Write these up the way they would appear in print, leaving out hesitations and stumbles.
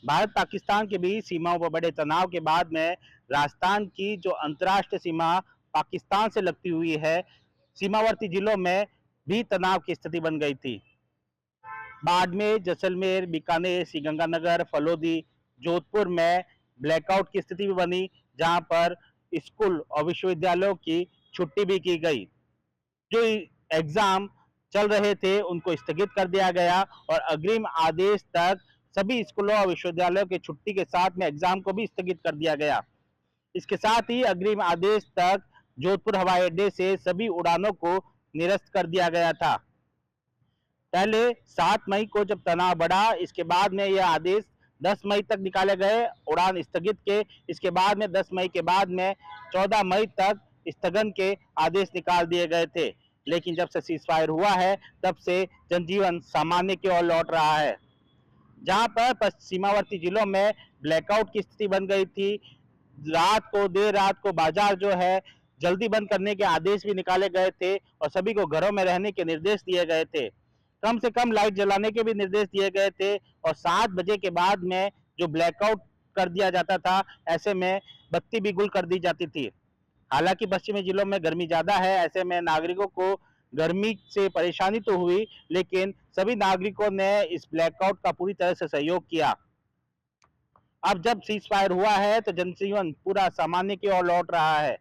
भारत पाकिस्तान के बीच सीमाओं पर बड़े तनाव के बाद में राजस्थान की जो अंतर्राष्ट्रीय सीमा पाकिस्तान से लगती हुई है, सीमावर्ती जिलों में भी तनाव की स्थिति बन गई थी। बाड़मेर, जैसलमेर, बीकानेर, श्रीगंगानगर, फलोदी, जोधपुर में ब्लैकआउट की स्थिति भी बनी, जहां पर स्कूल और विश्वविद्यालयों की छुट्टी भी की गई। जो एग्जाम चल रहे थे उनको स्थगित कर दिया गया और अग्रिम आदेश तक सभी स्कूलों और विश्वविद्यालयों की छुट्टी के साथ में एग्जाम को भी स्थगित कर दिया गया। इसके साथ ही अग्रिम आदेश तक जोधपुर हवाई अड्डे से सभी उड़ानों को निरस्त कर दिया गया था। पहले 7 मई को जब तनाव बढ़ा, इसके बाद में यह आदेश 10 मई तक निकाले गए उड़ान स्थगित के। इसके बाद में 10 मई के बाद में 14 मई तक स्थगन के आदेश निकाल दिए गए थे। लेकिन जब से सीज फायर हुआ है तब से जनजीवन सामान्य की ओर लौट रहा है। जहां पर सीमावर्ती जिलों में ब्लैकआउट की स्थिति बन गई थी, देर रात को बाजार जो है जल्दी बंद करने के आदेश भी निकाले गए थे और सभी को घरों में रहने के निर्देश दिए गए थे। कम से कम लाइट जलाने के भी निर्देश दिए गए थे और 7 बजे के बाद में जो ब्लैकआउट कर दिया जाता था, ऐसे में बत्ती भी गुल कर दी जाती थी। हालांकि पश्चिमी जिलों में गर्मी ज्यादा है, ऐसे में नागरिकों को गर्मी से परेशानी तो हुई, लेकिन सभी नागरिकों ने इस ब्लैकआउट का पूरी तरह से सहयोग किया। अब जब सीज फायर हुआ है तो जनजीवन पूरा सामान्य की ओर लौट रहा है।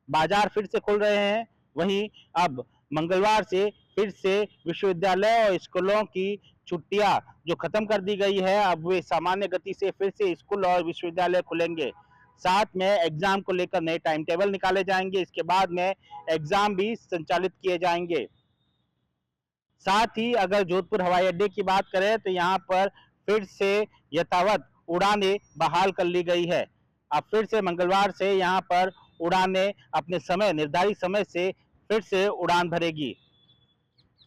बाजार फिर से खुल रहे हैं। वहीं अब मंगलवार से फिर से विश्वविद्यालय और स्कूलों की छुट्टियां जो खत्म कर दी गई है, अब वे सामान्य गति से फिर से स्कूल और विश्वविद्यालय खुलेंगे। साथ में एग्जाम को लेकर नए टाइम टेबल निकाले जाएंगे। इसके बाद में एग्जाम भी संचालित किए जाएंगे। साथ ही अगर जोधपुर हवाई अड्डे की बात करें तो यहाँ पर फिर से यथावत उड़ानें बहाल कर ली गई है। अब फिर से मंगलवार से यहाँ पर उड़ानें अपने समय निर्धारित समय से फिर से उड़ान भरेगी।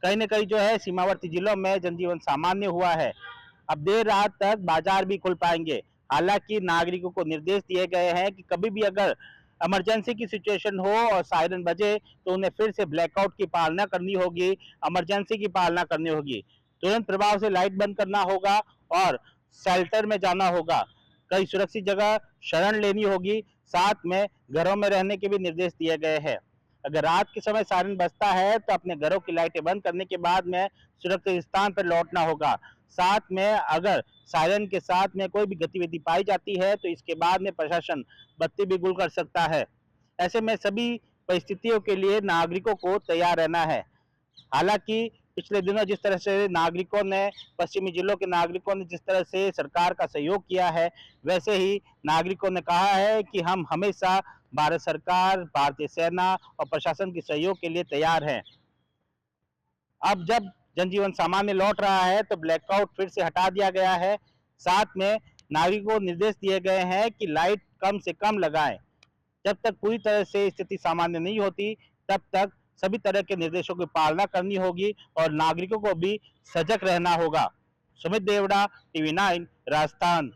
कहीं न कहीं जो है सीमावर्ती जिलों में जनजीवन सामान्य हुआ है। अब देर रात तक बाजार भी खुल पाएंगे। हालांकि नागरिकों को निर्देश दिए गए हैं कि कभी भी अगर इमरजेंसी की सिचुएशन हो और सायरन बजे तो उन्हें फिर से ब्लैकआउट की पालना करनी होगी, इमरजेंसी की पालना करनी होगी। तुरंत प्रभाव से लाइट बंद करना होगा और शेल्टर में जाना होगा। कई सुरक्षित जगह शरण लेनी होगी। साथ में घरों में रहने के भी निर्देश दिए गए हैं। अगर रात के समय सायरन बजता है तो अपने घरों की लाइटें बंद करने के बाद में सुरक्षित स्थान पर लौटना होगा। साथ में अगर सायरन के साथ में कोई भी गतिविधि पाई जाती है तो इसके बाद में प्रशासन बत्ती भी गुल कर सकता है। ऐसे में सभी परिस्थितियों के लिए नागरिकों को तैयार रहना है। हालांकि पिछले दिनों जिस तरह से नागरिकों ने, पश्चिमी जिलों के नागरिकों ने जिस तरह से सरकार का सहयोग किया है, वैसे ही नागरिकों ने कहा है कि हम हमेशा भारत सरकार, भारतीय सेना और प्रशासन के सहयोग के लिए तैयार हैं। अब जब जनजीवन सामान्य लौट रहा है तो ब्लैकआउट फिर से हटा दिया गया है। साथ में नागरिकों को निर्देश दिए गए हैं कि लाइट कम से कम लगाएं। जब तक पूरी तरह से स्थिति सामान्य नहीं होती, तब तक सभी तरह के निर्देशों की पालना करनी होगी और नागरिकों को भी सजग रहना होगा। सुमित देवड़ा, टीवी 9, राजस्थान।